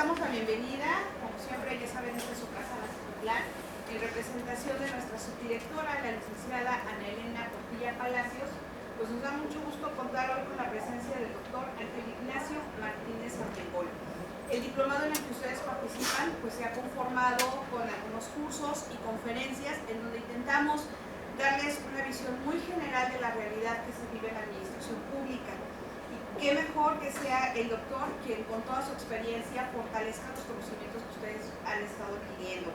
damos la bienvenida, como siempre ya saben, esta es su casa, la Ciutlán, en representación de nuestra subdirectora, la licenciada Ana Elena Portilla Palacios. Pues nos da mucho gusto contar hoy con la presencia del doctor Ángel Ignacio Martínez Armengol. El diplomado en el que ustedes participan pues se ha conformado con algunos cursos y conferencias en donde intentamos darles una visión muy general de la realidad que se vive en la administración pública. Qué mejor que sea el doctor quien con toda su experiencia fortalezca los conocimientos que ustedes han estado adquiriendo.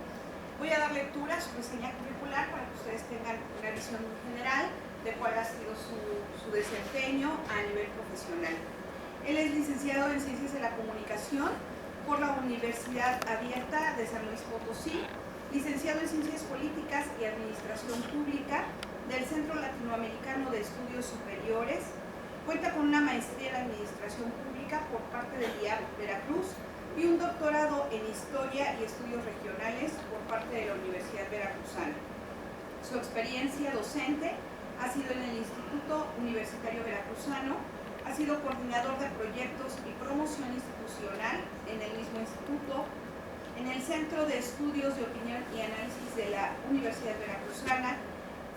Voy a dar lectura a su reseña curricular para que ustedes tengan una visión general de cuál ha sido su desempeño a nivel profesional. Él es licenciado en Ciencias de la Comunicación por la Universidad Abierta de San Luis Potosí, licenciado en Ciencias Políticas y Administración Pública del Centro Latinoamericano de Estudios Superiores. Cuenta con una maestría en Administración Pública por parte del IAP Veracruz y un doctorado en Historia y Estudios Regionales por parte de la Universidad Veracruzana. Su experiencia docente ha sido en el Instituto Universitario Veracruzano, ha sido coordinador de proyectos y promoción institucional en el mismo instituto, en el Centro de Estudios de Opinión y Análisis de la Universidad Veracruzana,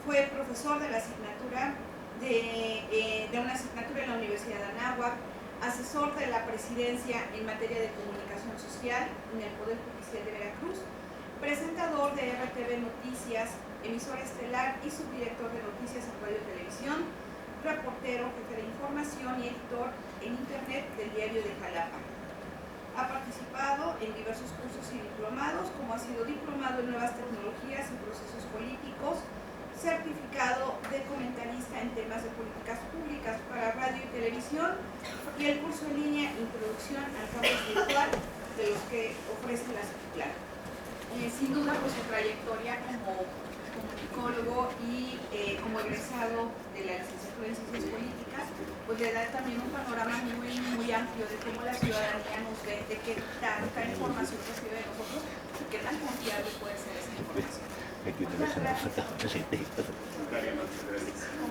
fue profesor de la asignatura de una asignatura en la Universidad de Anáhuac, asesor de la presidencia en materia de comunicación social en el Poder Judicial de Veracruz, presentador de RTV Noticias, emisora estelar y subdirector de noticias en radio y televisión, reportero, jefe de información y editor en internet del Diario de Jalapa. Ha participado en diversos cursos y diplomados, como ha sido diplomado en Nuevas Tecnologías y Procesos Políticos, certificado de comentarista en temas de políticas públicas para radio y televisión y el curso en línea Introducción al Campus Virtual de los que ofrece la Ciutlán. Sin duda, pues su trayectoria como comunicólogo y como egresado de la licenciatura en Ciencias Políticas, pues le da también un panorama muy amplio de cómo la ciudadanía nos ve, de qué tanta información recibe de nosotros y qué tan confiable puede ser esa información. Muchas gracias.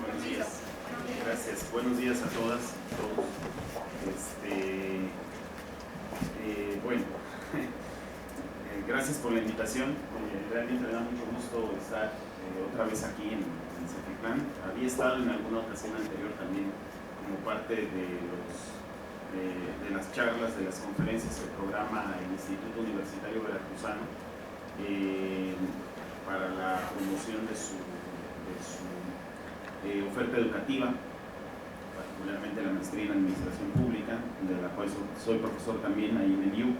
Buenos días. Gracias. Buenos días a todas, todos. Bueno, gracias por la invitación. Realmente me da mucho gusto estar otra vez aquí en Ciutlán. Había estado en alguna ocasión anterior también como parte de las charlas, de las conferencias del programa el Instituto Universitario Veracruzano. Para la promoción de su oferta educativa, particularmente la maestría en Administración Pública, de la cual soy profesor también ahí en el IU.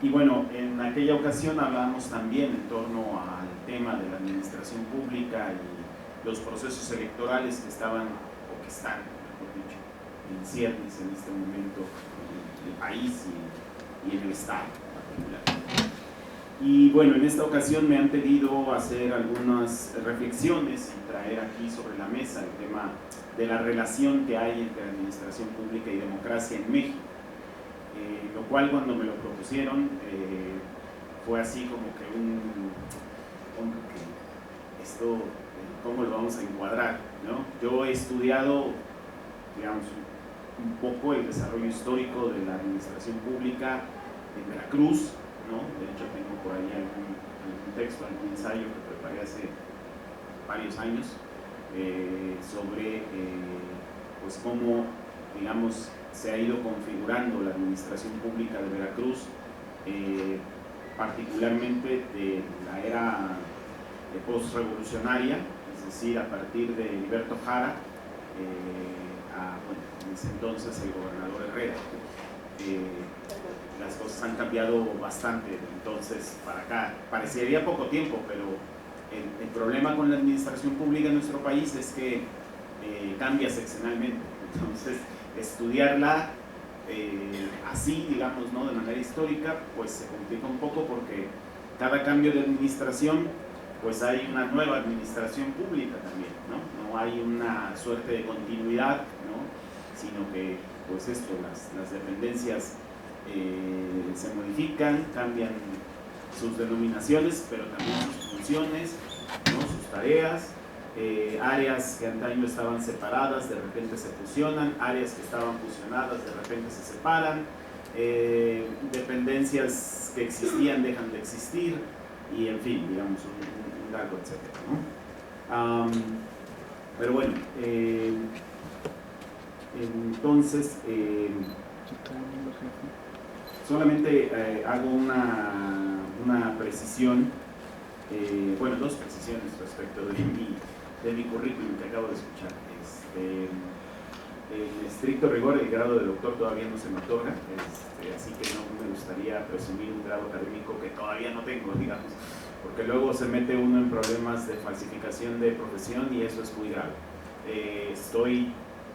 Y bueno, en aquella ocasión hablamos también en torno al tema de la administración pública y los procesos electorales que estaban, o que están, mejor dicho, en ciernes en este momento en el país y en el Estado particularmente. Y bueno, en esta ocasión me han pedido hacer algunas reflexiones y traer aquí sobre la mesa el tema de la relación que hay entre administración pública y democracia en México. Lo cual cuando me lo propusieron fue así como que esto, ¿cómo lo vamos a encuadrar? ¿No? Yo he estudiado, digamos, un poco el desarrollo histórico de la administración pública en Veracruz, ¿no? De hecho tengo por ahí algún texto, algún ensayo que preparé hace varios años sobre pues cómo, digamos, se ha ido configurando la administración pública de Veracruz, particularmente de la era postrevolucionaria, es decir, a partir de Heriberto Jara, bueno, en ese entonces el gobernador Herrera. Las cosas han cambiado bastante entonces para acá. Parecería poco tiempo, pero el problema con la administración pública en nuestro país es que cambia seccionalmente. Entonces, estudiarla así, digamos, ¿no? De manera histórica, pues se complica un poco porque cada cambio de administración, pues hay una nueva administración pública también, ¿no? No hay una suerte de continuidad, ¿no? Sino que, pues esto, las dependencias se modifican, cambian sus denominaciones, pero también sus funciones, ¿no? Sus tareas. Áreas que antaño estaban separadas de repente se fusionan, áreas que estaban fusionadas de repente se separan, dependencias que existían dejan de existir, y en fin, digamos, un largo etcétera, ¿no? Pero bueno, entonces, solamente hago una precisión, bueno, dos precisiones respecto de mi currículum que acabo de escuchar. En estricto rigor, el grado de doctor todavía no se me otorga, así que no me gustaría presumir un grado académico que todavía no tengo, digamos, porque luego se mete uno en problemas de falsificación de profesión y eso es muy grave. Estoy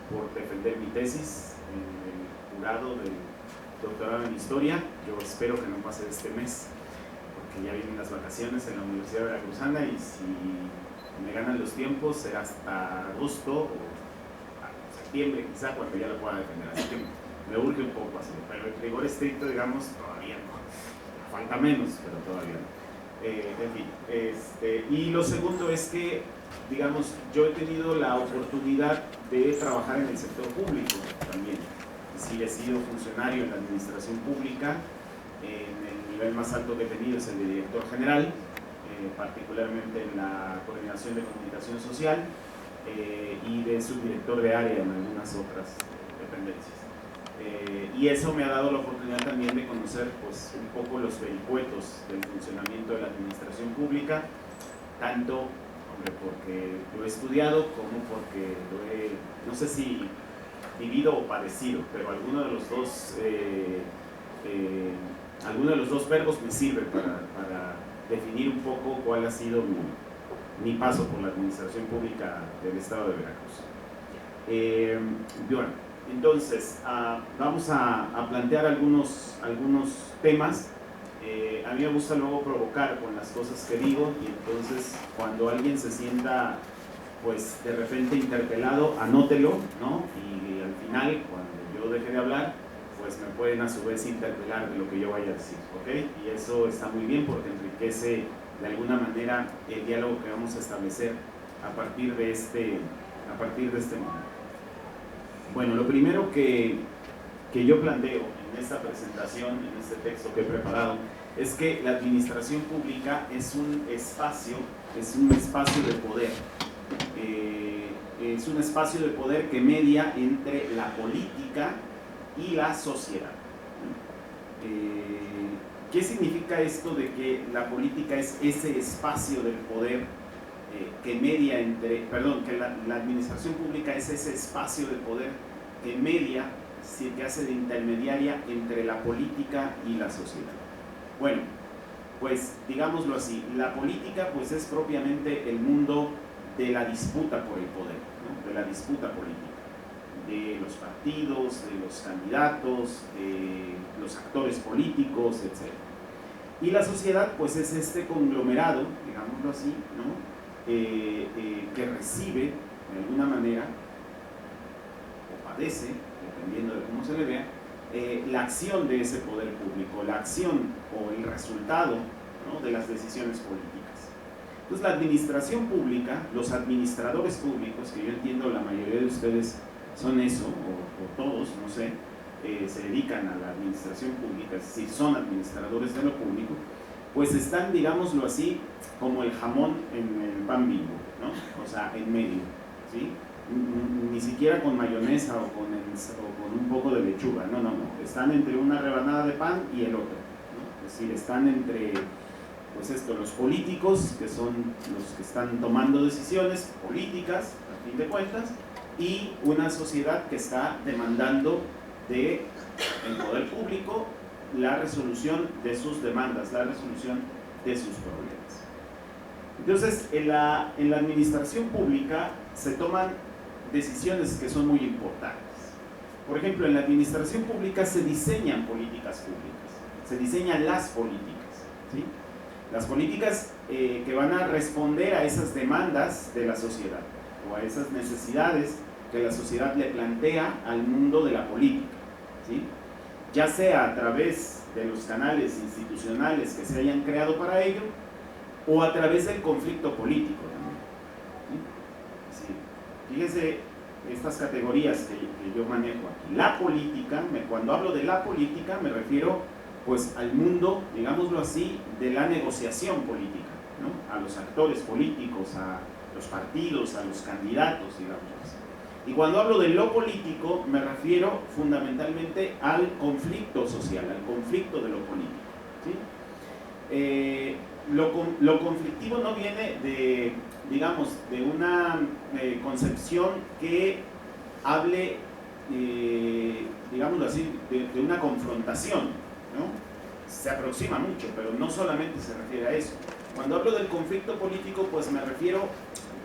por defender mi tesis en el jurado del doctorado en Historia. Yo espero que no pase este mes, porque ya vienen las vacaciones en la Universidad Veracruzana y si me ganan los tiempos será hasta agosto o septiembre quizá cuando ya lo pueda defender, así que me urge un poco así, pero el rigor estricto, digamos, todavía no, falta menos, pero todavía no. En fin, y lo segundo es que, digamos, yo he tenido la oportunidad de trabajar en el sector público también. Sí, he sido funcionario en la administración pública. En el nivel más alto que he tenido es el de director general, particularmente en la coordinación de comunicación social, y de subdirector de área en algunas otras dependencias. Y eso me ha dado la oportunidad también de conocer pues, un poco los vericuetos del funcionamiento de la administración pública, tanto porque lo he estudiado como porque lo he, no sé si vivido o padecido, pero alguno de los dos verbos me sirve para definir un poco cuál ha sido mi paso por la administración pública del estado de Veracruz. Bueno, entonces vamos a plantear algunos temas. A mí me gusta luego provocar con las cosas que digo, y entonces cuando alguien se sienta pues de repente interpelado, anótelo, ¿no? Y al final, cuando yo deje de hablar, pues me pueden a su vez interpelar de lo que yo vaya a decir, ¿ok? Y eso está muy bien porque enriquece de alguna manera el diálogo que vamos a establecer a partir de este momento. Bueno, lo primero que yo planteo en esta presentación, en este texto que he preparado, es que la administración pública es un espacio de poder. Es un espacio de poder que media entre la política y la sociedad. ¿Qué significa esto de que la política es ese espacio del poder que media entre, perdón, que la administración pública es ese espacio de poder que media, es decir, que hace de intermediaria entre la política y la sociedad? Bueno, pues digámoslo así, la política pues es propiamente el mundo de la disputa por el poder, ¿no? De la disputa política, de los partidos, de los candidatos, de los actores políticos, etc. Y la sociedad pues es este conglomerado, digámoslo así, ¿no? Que recibe de alguna manera o padece, dependiendo de cómo se le vea, la acción de ese poder público, la acción o el resultado, ¿no? De las decisiones políticas. Entonces la administración pública, los administradores públicos, que yo entiendo la mayoría de ustedes son eso, o todos, no sé, se dedican a la administración pública, es decir, son administradores de lo público, pues están, digámoslo así, como el jamón en el pan Bimbo, ¿no? O sea, en medio, ¿sí? Ni siquiera con mayonesa o con un poco de lechuga, no, están entre una rebanada de pan y el otro, ¿no? Es decir, están entre, pues los políticos, que son los que están tomando decisiones políticas, a fin de cuentas, y una sociedad que está demandando del poder público la resolución de sus demandas, la resolución de sus problemas. Entonces, en la administración pública se toman decisiones que son muy importantes. Por ejemplo, en la administración pública se diseñan políticas públicas, se diseñan las políticas, ¿sí? Las políticas que van a responder a esas demandas de la sociedad o a esas necesidades que la sociedad le plantea al mundo de la política, ¿sí? Ya sea a través de los canales institucionales que se hayan creado para ello o a través del conflicto político también, ¿sí? Sí. Fíjense estas categorías que yo manejo aquí. La política, cuando hablo de la política me refiero pues al mundo, digámoslo así, de la negociación política, ¿no? A los actores políticos, a los partidos, a los candidatos, digámoslo así. Y cuando hablo de lo político me refiero fundamentalmente al conflicto social, al conflicto de lo político, ¿sí? Lo conflictivo no viene de, digamos, de una concepción que hable, digámoslo así, de una confrontación, ¿no? Se aproxima mucho, pero no solamente se refiere a eso. Cuando hablo del conflicto político, pues me refiero,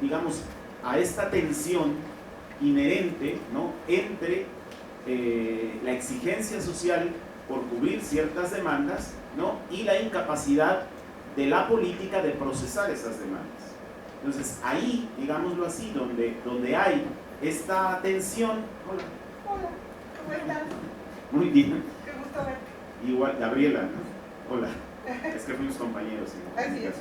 digamos, a esta tensión inherente, ¿no? Entre la exigencia social por cubrir ciertas demandas, ¿no? Y la incapacidad de la política de procesar esas demandas. Entonces ahí, digámoslo así, donde hay esta tensión. Hola. Hola, ¿cómo estás? Muy bien. Qué gusto verte. Igual, Gabriela, ¿no? Hola. Es que fuimos compañeros. Así es.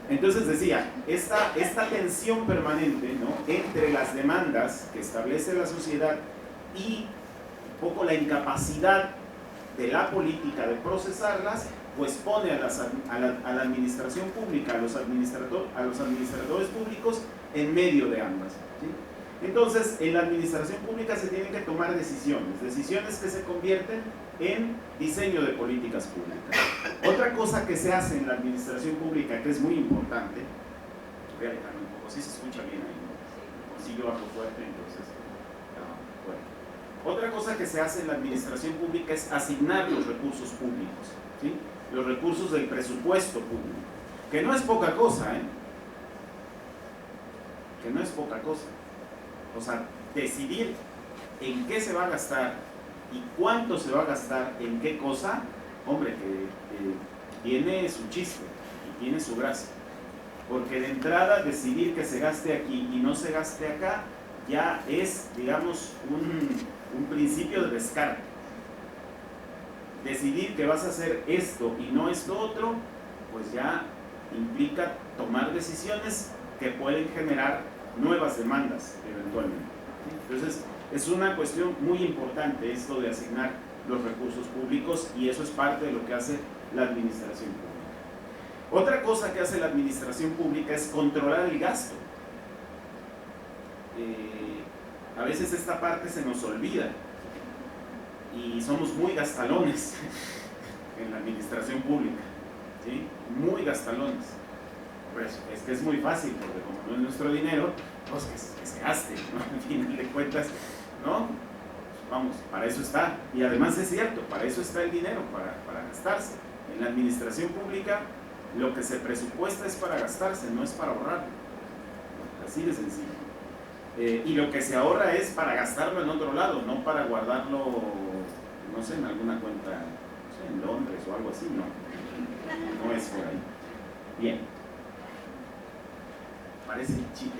Entonces decía, esta tensión permanente, ¿no? Entre las demandas que establece la sociedad y un poco la incapacidad de la política de procesarlas, pues pone a la administración pública, a los administradores públicos en medio de ambas, ¿sí? Entonces, en la administración pública se tienen que tomar decisiones que se convierten en diseño de políticas públicas. Otra cosa que se hace en la administración pública, que es muy importante, voy a alejarme un poco, si se escucha bien ahí, ¿no? Si yo hablo fuerte, entonces, bueno. Otra cosa que se hace en la administración pública es asignar los recursos públicos, ¿sí? Los recursos del presupuesto público, que no es poca cosa, ¿eh? Que no es poca cosa. O sea, decidir en qué se va a gastar y cuánto se va a gastar en qué cosa, hombre, que tiene su chiste y tiene su gracia. Porque de entrada decidir que se gaste aquí y no se gaste acá ya es, digamos, un principio de descarte. Decidir que vas a hacer esto y no esto otro, pues ya implica tomar decisiones que pueden generar nuevas demandas eventualmente. Entonces, es una cuestión muy importante esto de asignar los recursos públicos y eso es parte de lo que hace la administración pública. Otra cosa que hace la administración pública es controlar el gasto. A veces esta parte se nos olvida y somos muy gastalones en la administración pública, ¿sí? Muy gastalones. Pues es que es muy fácil, porque como no es nuestro dinero, pues que se gaste, ¿no? En fin de cuentas, ¿no? Vamos, para eso está. Y además es cierto, para eso está el dinero, para gastarse. En la administración pública, lo que se presupuesta es para gastarse, no es para ahorrar. Así de sencillo. Y lo que se ahorra es para gastarlo en otro lado, no para guardarlo, no sé, en alguna cuenta, no sé, en Londres o algo así, no. No es por ahí. Bien.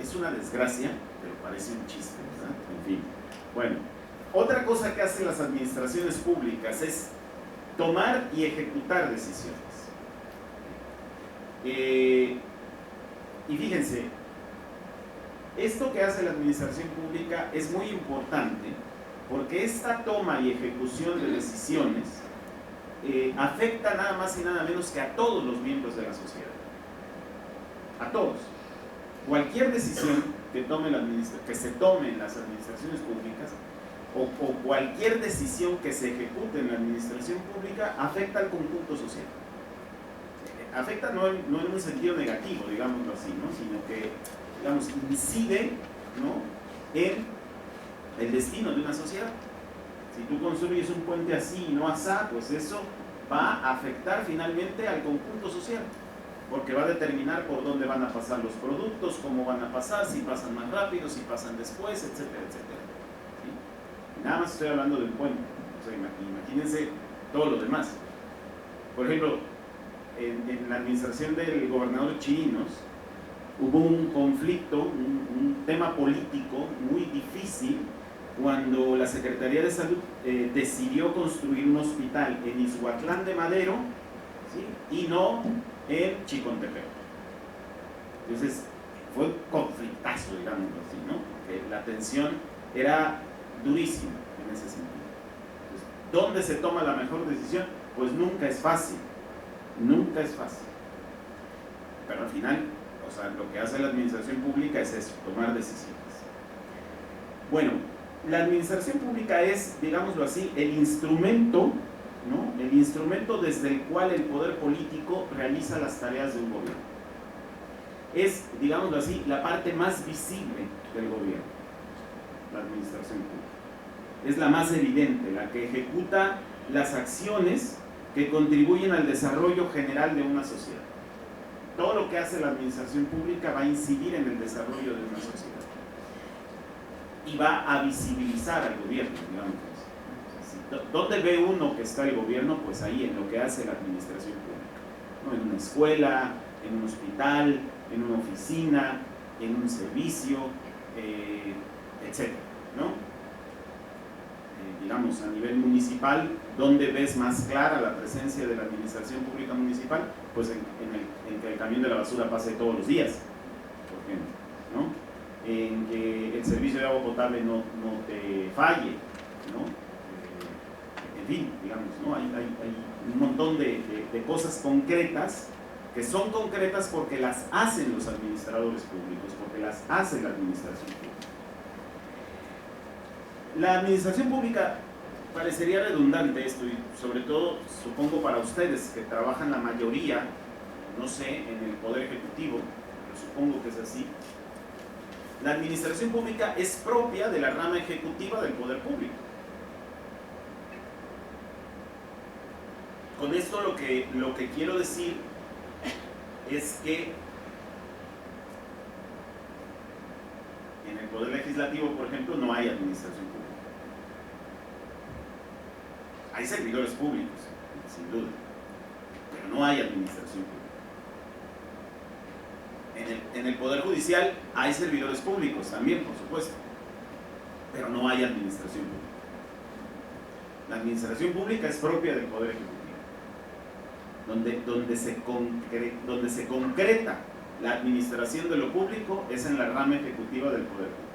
Es una desgracia, pero parece un chiste, ¿verdad? En fin. Bueno, otra cosa que hacen las administraciones públicas es tomar y ejecutar decisiones. Y fíjense, esto que hace la administración pública es muy importante porque esta toma y ejecución de decisiones afecta nada más y nada menos que a todos los miembros de la sociedad. A todos. Cualquier decisión que se tome en las administraciones públicas o cualquier decisión que se ejecute en la administración pública afecta al conjunto social. Afecta no en un sentido negativo, digámoslo así, ¿no? Sino que, digamos, incide, ¿no? En el destino de una sociedad. Si tú construyes un puente así y no asá, pues eso va a afectar finalmente al conjunto social, porque va a determinar por dónde van a pasar los productos, cómo van a pasar, si pasan más rápido, si pasan después, etcétera, etcétera. ¿Sí? Nada más estoy hablando del puente, o sea, imagínense todo lo demás. Por ejemplo, en la administración del gobernador Chirinos hubo un conflicto, un tema político muy difícil cuando la Secretaría de Salud decidió construir un hospital en Ixhuatlán de Madero, ¿sí? Y no en Chicontepec. Entonces, fue un conflictazo, digamos así, ¿no? Porque la tensión era durísima en ese sentido. Entonces, ¿dónde se toma la mejor decisión? Pues nunca es fácil, nunca es fácil. Pero al final, o sea, lo que hace la administración pública es eso, tomar decisiones. Bueno, la administración pública es, digámoslo así, el instrumento, ¿no? El instrumento desde el cual el poder político realiza las tareas de un gobierno. Es, digámoslo así, la parte más visible del gobierno, la administración pública. Es la más evidente, la que ejecuta las acciones que contribuyen al desarrollo general de una sociedad. Todo lo que hace la administración pública va a incidir en el desarrollo de una sociedad y va a visibilizar al gobierno, digamos. ¿Dónde ve uno que está el gobierno? Pues ahí, en lo que hace la administración pública, ¿no? En una escuela, en un hospital, en una oficina, en un servicio, etc., ¿no? Digamos, a nivel municipal, ¿dónde ves más clara la presencia de la administración pública municipal? Pues en que el camión de la basura pase todos los días, por ejemplo, ¿no? En que el servicio de agua potable no te falle, ¿no? En fin, digamos, ¿no? Hay un montón de cosas concretas que son concretas porque las hacen los administradores públicos, porque las hace la administración pública. La administración pública, parecería redundante esto, y sobre todo, supongo, para ustedes que trabajan la mayoría, no sé, en el Poder Ejecutivo, pero supongo que es así. La administración pública es propia de la rama ejecutiva del Poder Público. Con esto lo que quiero decir es que en el Poder Legislativo, por ejemplo, no hay administración pública. Hay servidores públicos, sin duda, pero no hay administración pública. En el Poder Judicial hay servidores públicos también, por supuesto, pero no hay administración pública. La administración pública es propia del Poder Ejecutivo, donde se concreta la administración de lo público es en la rama ejecutiva del Poder Público.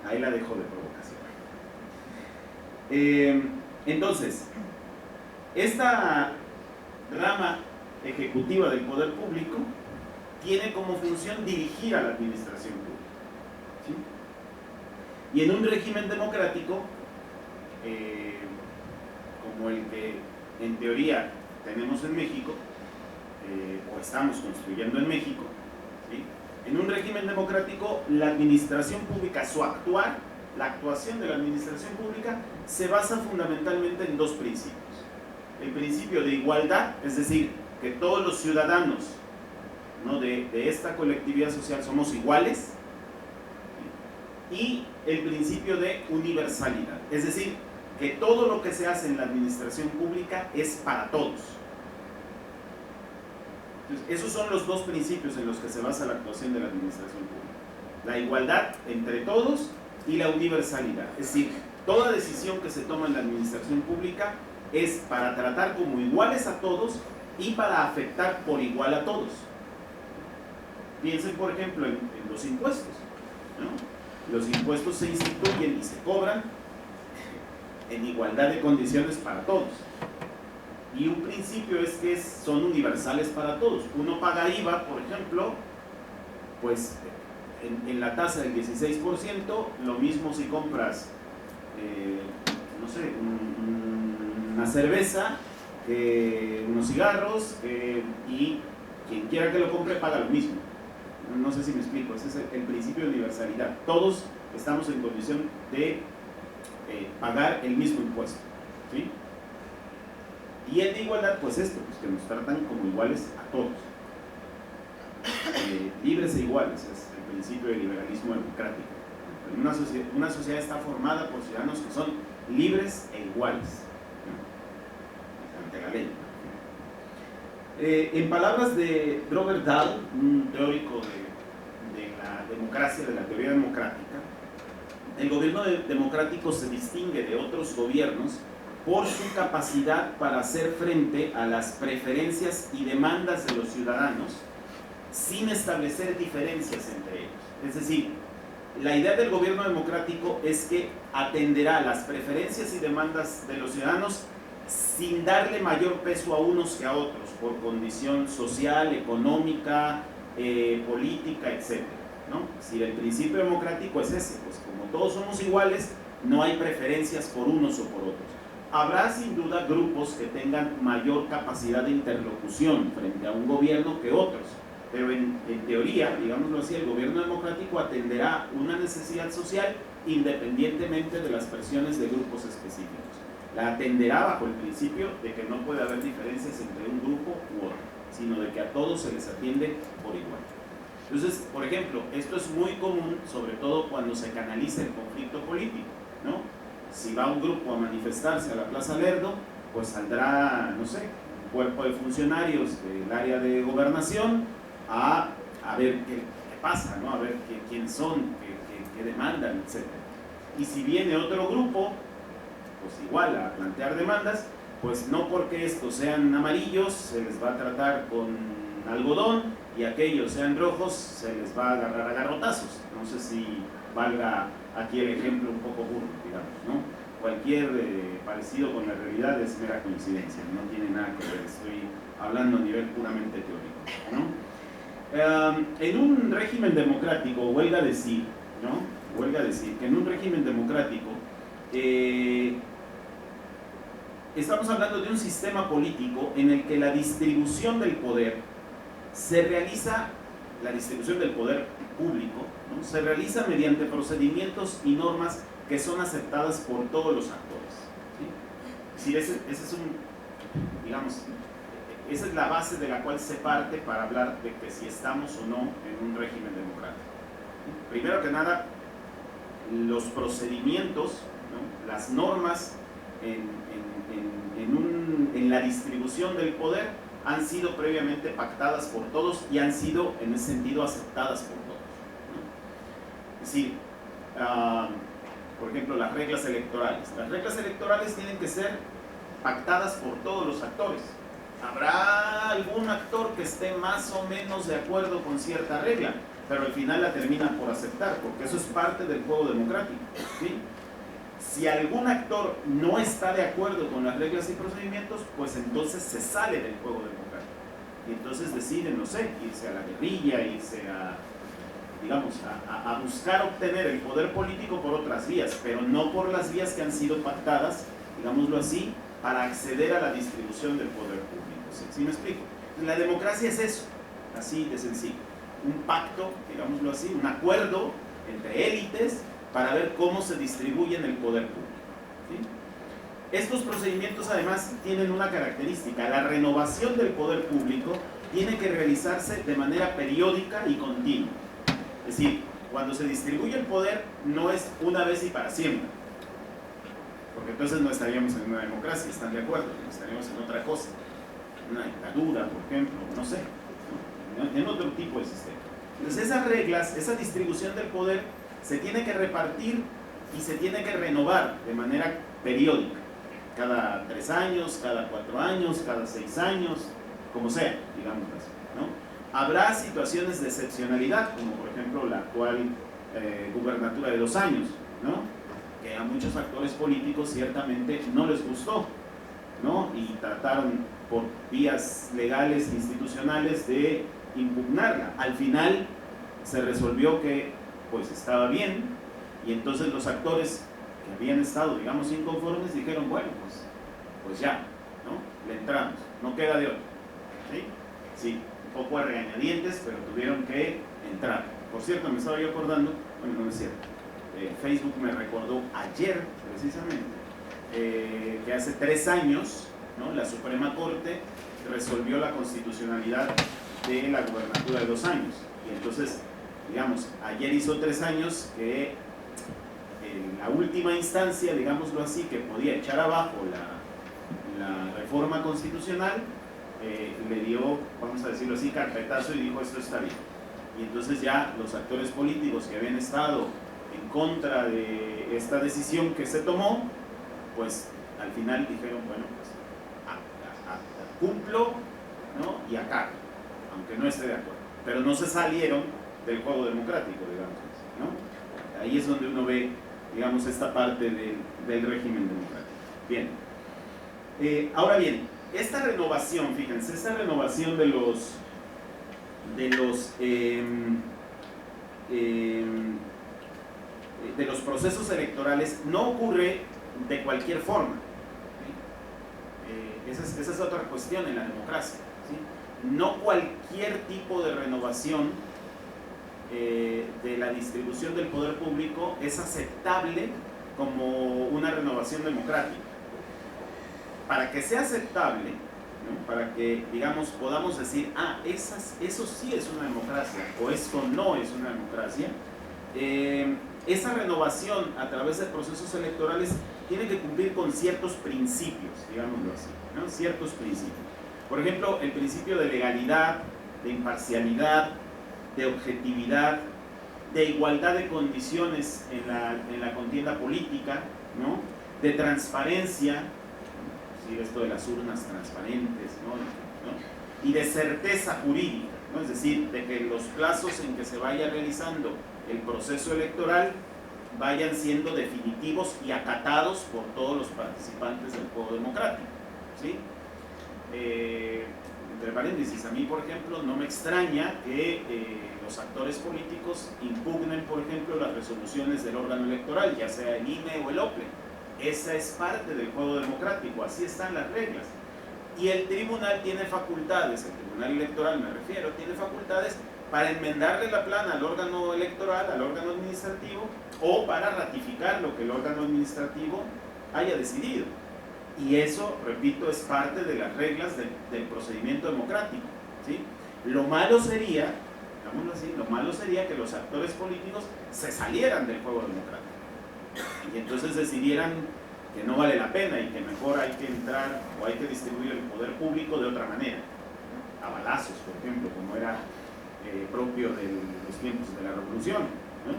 Ahí la dejo de provocación. Entonces, esta rama ejecutiva del Poder Público tiene como función dirigir a la administración pública, ¿sí? Y en un régimen democrático, como el que en teoría tenemos en México, o estamos construyendo en México, ¿sí? En un régimen democrático, la administración pública, su actuar, la actuación de la administración pública se basa fundamentalmente en dos principios. El principio de igualdad, es decir, que todos los ciudadanos, ¿no?, de esta colectividad social somos iguales, y el principio de universalidad, es decir, que todo lo que se hace en la administración pública es para todos. Entonces, esos son los dos principios en los que se basa la actuación de la administración pública: la igualdad entre todos y la universalidad. Es decir, toda decisión que se toma en la administración pública es para tratar como iguales a todos y para afectar por igual a todos. Piensen, por ejemplo, en los impuestos, ¿no? Los impuestos se instituyen y se cobran en igualdad de condiciones para todos. Y un principio es que son universales para todos. Uno paga IVA, por ejemplo, pues en la tasa del 16%, lo mismo si compras, no sé, una cerveza, unos cigarros, y quien quiera que lo compre paga lo mismo. No sé si me explico, ese es el principio de universalidad. Todos estamos en condición de pagar el mismo impuesto, ¿sí? Y el de igualdad, pues esto, pues que nos tratan como iguales a todos, libres e iguales, es el principio del liberalismo democrático. Una sociedad está formada por ciudadanos que son libres e iguales, ¿no?, ante la ley. En palabras de Robert Dahl, un teórico de la democracia, de la teoría democrática, el gobierno democrático se distingue de otros gobiernos por su capacidad para hacer frente a las preferencias y demandas de los ciudadanos sin establecer diferencias entre ellos. Es decir, la idea del gobierno democrático es que atenderá las preferencias y demandas de los ciudadanos sin darle mayor peso a unos que a otros, por condición social, económica, política, etc., ¿no? Si el principio democrático es ese, pues como todos somos iguales, no hay preferencias por unos o por otros. Habrá sin duda grupos que tengan mayor capacidad de interlocución frente a un gobierno que otros, pero en teoría, digámoslo así, el gobierno democrático atenderá una necesidad social independientemente de las presiones de grupos específicos. La atenderá bajo el principio de que no puede haber diferencias entre un grupo u otro, sino de que a todos se les atiende por igual. Entonces, por ejemplo, esto es muy común, sobre todo cuando se canaliza el conflicto político, ¿no? Si va un grupo a manifestarse a la Plaza Lerdo, pues saldrá, no sé, un cuerpo de funcionarios del área de gobernación a ver qué pasa, ¿no? A ver quiénes son, qué demandan, etc. Y si viene otro grupo, pues igual a plantear demandas, pues no porque estos sean amarillos se les va a tratar con algodón y aquellos sean rojos se les va a agarrar a garrotazos. No sé si valga aquí el ejemplo un poco burdo, digamos, ¿no? Cualquier parecido con la realidad es mera coincidencia, no tiene nada que ver, estoy hablando a nivel puramente teórico, ¿no? En un régimen democrático, huelga decir, ¿no? Huelga decir que en un régimen democrático estamos hablando de un sistema político en el que la distribución del poder se realiza, la distribución del poder público, ¿no? Se realiza mediante procedimientos y normas que son aceptadas por todos los actores, ¿sí? Es decir, ese es un, digamos, esa es la base de la cual se parte para hablar de que si estamos o no en un régimen democrático. Primero que nada, los procedimientos, ¿no? Las normas en la distribución del poder han sido previamente pactadas por todos y han sido en ese sentido aceptadas por todos, ¿no? Es decir, por ejemplo, las reglas electorales. Las reglas electorales tienen que ser pactadas por todos los actores. Habrá algún actor que esté más o menos de acuerdo con cierta regla, pero al final la terminan por aceptar, porque eso es parte del juego democrático, ¿sí? Si algún actor no está de acuerdo con las reglas y procedimientos, pues entonces se sale del juego democrático. Y entonces deciden, no sé, irse a la guerrilla, irse a, digamos, a buscar obtener el poder político por otras vías, pero no por las vías que han sido pactadas, digámoslo así, para acceder a la distribución del poder público. ¿Sí me explico? La democracia es eso, así de sencillo. Un pacto, digámoslo así, un acuerdo entre élites para ver cómo se distribuyen el poder público, ¿sí? Estos procedimientos además tienen una característica: la renovación del poder público tiene que realizarse de manera periódica y continua. Es decir, cuando se distribuye el poder no es una vez y para siempre, porque entonces no estaríamos en una democracia, ¿están de acuerdo? Estaríamos en otra cosa, una dictadura, por ejemplo, no sé, ¿no? En otro tipo de sistema. Entonces esas reglas, esa distribución del poder se tiene que repartir y se tiene que renovar de manera periódica, cada 3 años, cada 4 años, cada 6 años, como sea, digamos así, ¿no? Habrá situaciones de excepcionalidad, como por ejemplo la actual gubernatura de 2 años, ¿no? Que a muchos actores políticos ciertamente no les gustó, ¿no? Y trataron por vías legales e institucionales de impugnarla. Al final se resolvió que pues estaba bien, y entonces los actores que habían estado, digamos, inconformes dijeron, bueno, pues ya, ¿no? Le entramos, no queda de otro, ¿sí? Sí, un poco a regañadientes, pero tuvieron que entrar. Por cierto, me estaba yo acordando, bueno, no es cierto, Facebook me recordó ayer, precisamente, que hace 3 años, ¿no? La Suprema Corte resolvió la constitucionalidad de la gubernatura de 2 años, y entonces, digamos, ayer hizo 3 años que en la última instancia, digámoslo así, que podía echar abajo la reforma constitucional, le dio, vamos a decirlo así, carpetazo y dijo, esto está bien. Y entonces ya los actores políticos que habían estado en contra de esta decisión que se tomó, pues al final dijeron, bueno, pues cumplo, ¿no? Y acato, aunque no esté de acuerdo. pero no se salieron del juego democrático, digamos, ¿no? Ahí es donde uno ve, digamos, esta parte del régimen democrático. Bien. Ahora bien, esta renovación, fíjense, esta renovación de los procesos electorales no ocurre de cualquier forma. ¿Sí? Esa es otra cuestión en la democracia. ¿Sí? No cualquier tipo de renovación de la distribución del poder público es aceptable como una renovación democrática. Para que sea aceptable, ¿no? Para que, digamos, podamos decir, eso sí es una democracia o esto no es una democracia, esa renovación a través de procesos electorales tiene que cumplir con ciertos principios, digámoslo así, ¿no? Ciertos principios. Por ejemplo, el principio de legalidad, de imparcialidad, de objetividad, de igualdad de condiciones en la contienda política, ¿no? De transparencia, ¿no? Esto de las urnas transparentes, ¿no? Y de certeza jurídica, ¿no? Es decir, de que los plazos en que se vaya realizando el proceso electoral vayan siendo definitivos y acatados por todos los participantes del juego democrático, ¿sí? Entre paréntesis, a mí, por ejemplo, no me extraña que los actores políticos impugnen, por ejemplo, las resoluciones del órgano electoral, ya sea el INE o el OPLE. Esa es parte del juego democrático, así están las reglas. Y el tribunal tiene facultades, el tribunal electoral me refiero, tiene facultades para enmendarle la plana al órgano electoral, al órgano administrativo, o para ratificar lo que el órgano administrativo haya decidido. Y eso, repito, es parte de las reglas del procedimiento democrático, ¿sí? Lo malo sería, digámoslo así, lo malo sería que los actores políticos se salieran del juego democrático y entonces decidieran que no vale la pena y que mejor hay que entrar o hay que distribuir el poder público de otra manera, ¿no? A balazos, por ejemplo, como era propio de los tiempos de la revolución, ¿no?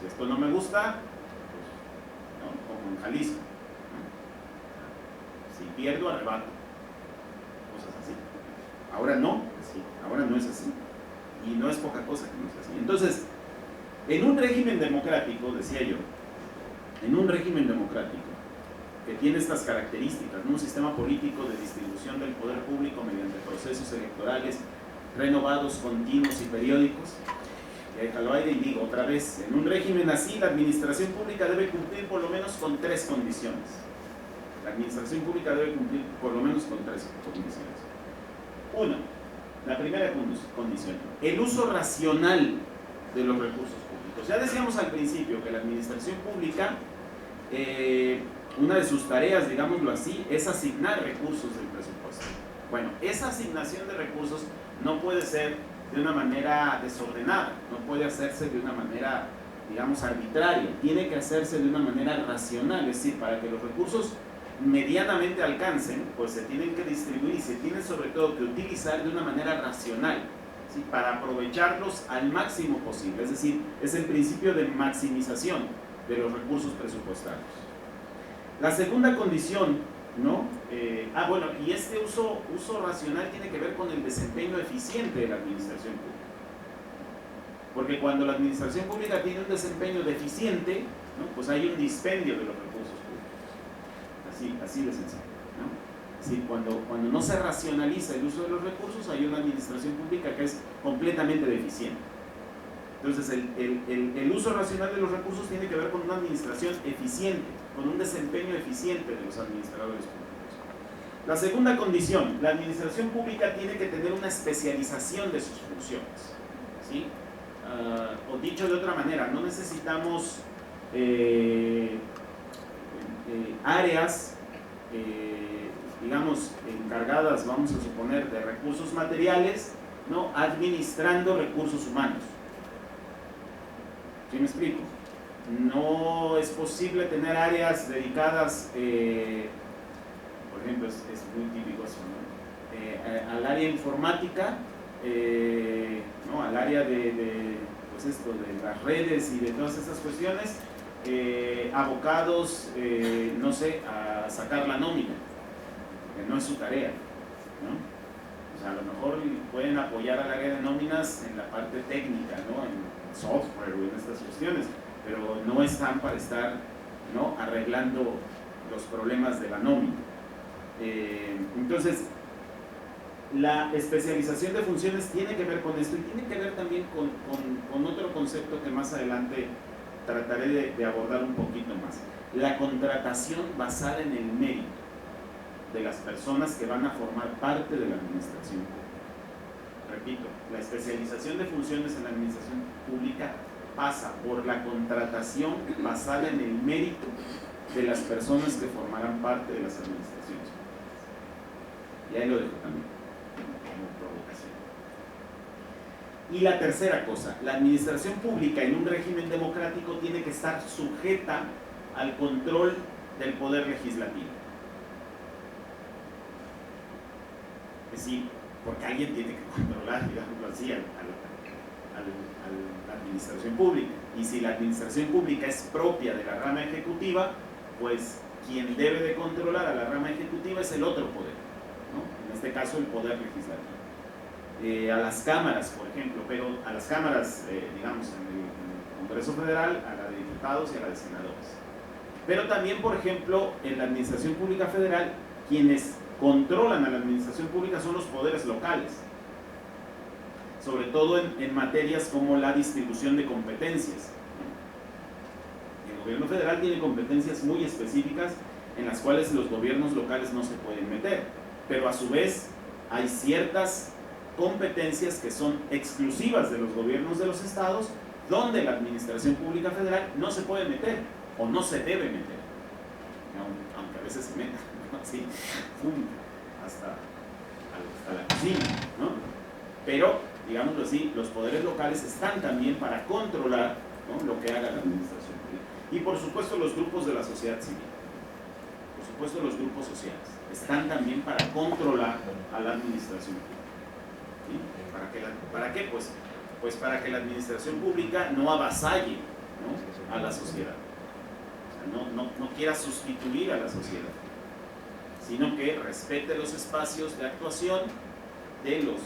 Si esto no me gusta, pues, ¿no? Como en Jalisco, ¿no? Si pierdo, arrebato, cosas así. Ahora no, sí, ahora no es así, y no es poca cosa que no sea así. Entonces, en un régimen democrático, decía yo, en un régimen democrático que tiene estas características, ¿no? Un sistema político de distribución del poder público mediante procesos electorales renovados, continuos y periódicos. Déjalo aire y digo otra vez, en un régimen así la administración pública debe cumplir por lo menos con 3 condiciones. La administración pública debe cumplir por lo menos con 3 condiciones. 1. La primera condición, el uso racional de los recursos públicos. Ya decíamos al principio que la administración pública, una de sus tareas, digámoslo así, es asignar recursos del presupuesto. Bueno, esa asignación de recursos no puede ser de una manera desordenada, no puede hacerse de una manera, digamos, arbitraria, tiene que hacerse de una manera racional, es decir, para que los recursos medianamente alcancen, pues se tienen que distribuir y se tienen sobre todo que utilizar de una manera racional, ¿sí? Para aprovecharlos al máximo posible, es decir, es el principio de maximización de los recursos presupuestarios. La segunda condición, ¿no? Bueno, y este uso racional tiene que ver con el desempeño eficiente de la administración pública. Porque cuando la administración pública tiene un desempeño deficiente, ¿no? Pues hay un dispendio de los recursos públicos. Así de sencillo, ¿no? Es decir, cuando no se racionaliza el uso de los recursos, hay una administración pública que es completamente deficiente. Entonces, el uso racional de los recursos tiene que ver con una administración eficiente, con un desempeño eficiente de los administradores públicos. La segunda condición, la administración pública tiene que tener una especialización de sus funciones, ¿sí? O dicho de otra manera, no necesitamos áreas, digamos, encargadas, vamos a suponer, de recursos materiales, ¿no? Administrando recursos humanos. ¿Sí me explico? No es posible tener áreas dedicadas, por ejemplo, es muy típico eso, ¿no? Al área informática, ¿no? Al área de las redes y de todas estas cuestiones, abocados, no sé, a sacar la nómina, que no es su tarea, ¿no? O sea, a lo mejor pueden apoyar al área de nóminas en la parte técnica, ¿no? En software o en estas cuestiones, pero no están para estar, ¿no?, arreglando los problemas de la nómina. Entonces, la especialización de funciones tiene que ver con esto y tiene que ver también con otro concepto que más adelante trataré de abordar un poquito más. La contratación basada en el mérito de las personas que van a formar parte de la administración pública. Repito, la especialización de funciones en la administración pública pasa por la contratación basada en el mérito de las personas que formarán parte de las administraciones públicas. Y ahí lo dejo también como provocación. Y la tercera cosa, la administración pública en un régimen democrático tiene que estar sujeta al control del poder legislativo. Es decir, porque alguien tiene que controlar, digámoslo así, a la administración pública. Y si la administración pública es propia de la rama ejecutiva, pues quien debe de controlar a la rama ejecutiva es el otro poder, ¿no? En este caso el poder legislativo. A las cámaras, por ejemplo, pero a las cámaras, digamos, en el Congreso Federal, a la de diputados y a la de senadores. Pero también, por ejemplo, en la administración pública federal, quienes controlan a la administración pública son los poderes locales, sobre todo en materias como la distribución de competencias. El gobierno federal tiene competencias muy específicas en las cuales los gobiernos locales no se pueden meter, pero a su vez hay ciertas competencias que son exclusivas de los gobiernos de los estados, donde la administración pública federal no se puede meter o no se debe meter, aunque a veces se meta, ¿no? Así, hasta la cocina, ¿no? Pero, digámoslo así, los poderes locales están también para controlar, ¿no?, lo que haga la administración pública. Y por supuesto los grupos de la sociedad civil, por supuesto los grupos sociales, están también para controlar a la administración pública. ¿Sí? ¿Para qué? Pues para que la administración pública no avasalle, ¿no?, a la sociedad. O sea, no quiera sustituir a la sociedad, sino que respete los espacios de actuación de los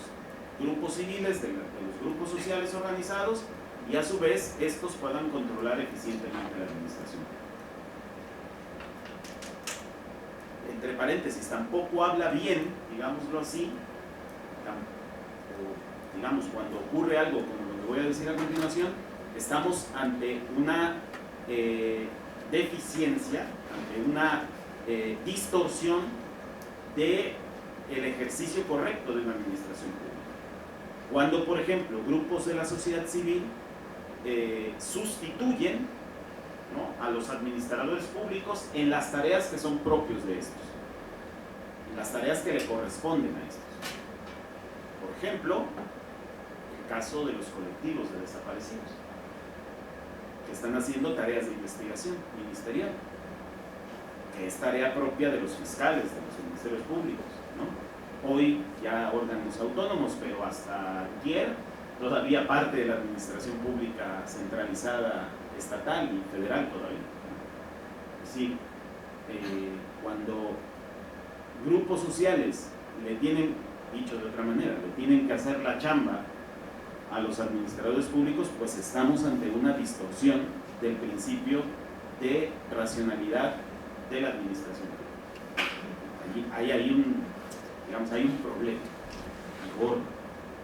grupos civiles, de los grupos sociales organizados, y a su vez estos puedan controlar eficientemente la administración. Entre paréntesis, tampoco habla bien, digámoslo así, digamos, cuando ocurre algo como lo que voy a decir a continuación, estamos ante una deficiencia, ante una distorsión del ejercicio correcto de una administración pública. Cuando, por ejemplo, grupos de la sociedad civil sustituyen, ¿no?, a los administradores públicos en las tareas que son propios de estos, en las tareas que le corresponden a estos. Por ejemplo, el caso de los colectivos de desaparecidos, que están haciendo tareas de investigación ministerial, que es tarea propia de los fiscales, de los ministerios públicos, ¿no? Hoy ya órganos autónomos, pero hasta ayer todavía parte de la administración pública centralizada, estatal y federal todavía. Es decir, cuando grupos sociales le tienen, dicho de otra manera, le tienen que hacer la chamba a los administradores públicos, pues estamos ante una distorsión del principio de racionalidad de la administración pública. Hay un problema, gordo,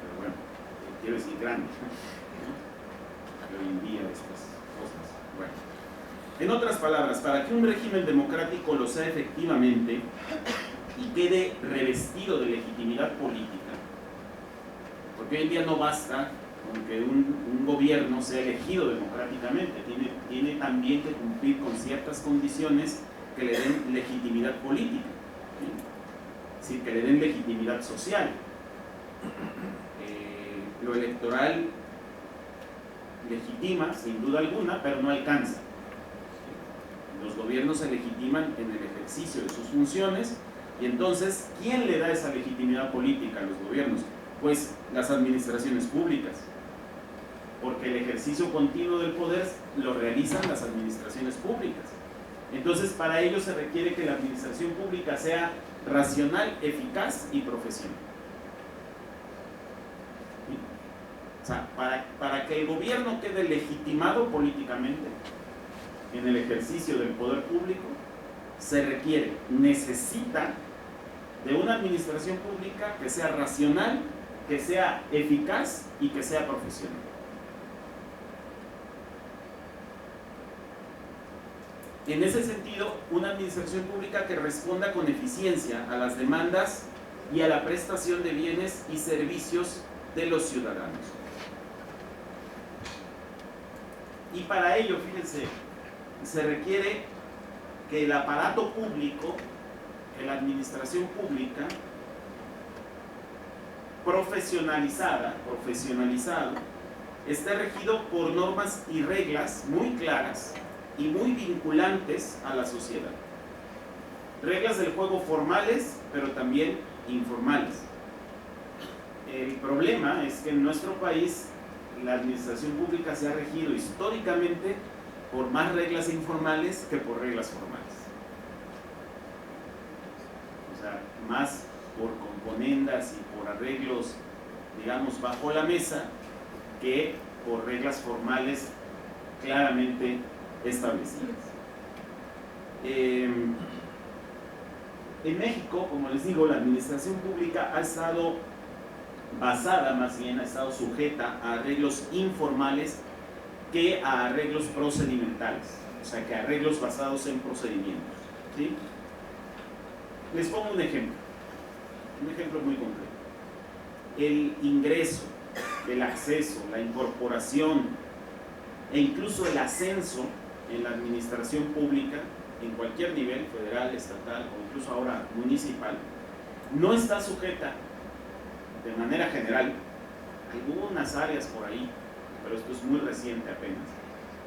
pero bueno, quiero decir grande, ¿no?, hoy en día estas cosas. Bueno, en otras palabras, para que un régimen democrático lo sea efectivamente y quede revestido de legitimidad política, porque hoy en día no basta con que un gobierno sea elegido democráticamente, tiene también que cumplir con ciertas condiciones que le den legitimidad política, ¿sí? Es decir, que le den legitimidad social. Lo electoral legitima, sin duda alguna, pero no alcanza. Los gobiernos se legitiman en el ejercicio de sus funciones, y entonces, ¿quién le da esa legitimidad política a los gobiernos? Pues las administraciones públicas, porque el ejercicio continuo del poder lo realizan las administraciones públicas. Entonces, para ello se requiere que la administración pública sea racional, eficaz y profesional. O sea, para que el gobierno quede legitimado políticamente en el ejercicio del poder público, se requiere, necesita de una administración pública que sea racional, que sea eficaz y que sea profesional. En ese sentido, una administración pública que responda con eficiencia a las demandas y a la prestación de bienes y servicios de los ciudadanos. Y para ello, fíjense, se requiere que el aparato público, que la administración pública, profesionalizado, esté regido por normas y reglas muy claras y muy vinculantes a la sociedad. Reglas del juego formales, pero también informales. El problema es que en nuestro país la administración pública se ha regido históricamente por más reglas informales que por reglas formales. O sea, más por componendas y por arreglos, digamos, bajo la mesa, que por reglas formales claramente establecidas. En México, como les digo, la administración pública ha estado basada, más bien, ha estado sujeta a arreglos informales que a arreglos procedimentales, o sea, que a arreglos basados en procedimientos, ¿sí? Les pongo un ejemplo muy concreto. El ingreso, el acceso, la incorporación e incluso el ascenso en la administración pública, en cualquier nivel, federal, estatal o incluso ahora municipal, no está sujeta de manera general, algunas áreas por ahí, pero esto es muy reciente apenas,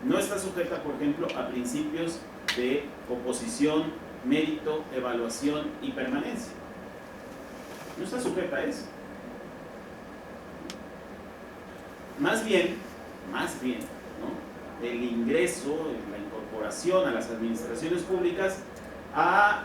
no está sujeta, por ejemplo, a principios de oposición, mérito, evaluación y permanencia. No está sujeta a eso. Más bien, ¿no? El ingreso, la incorporación a las administraciones públicas ha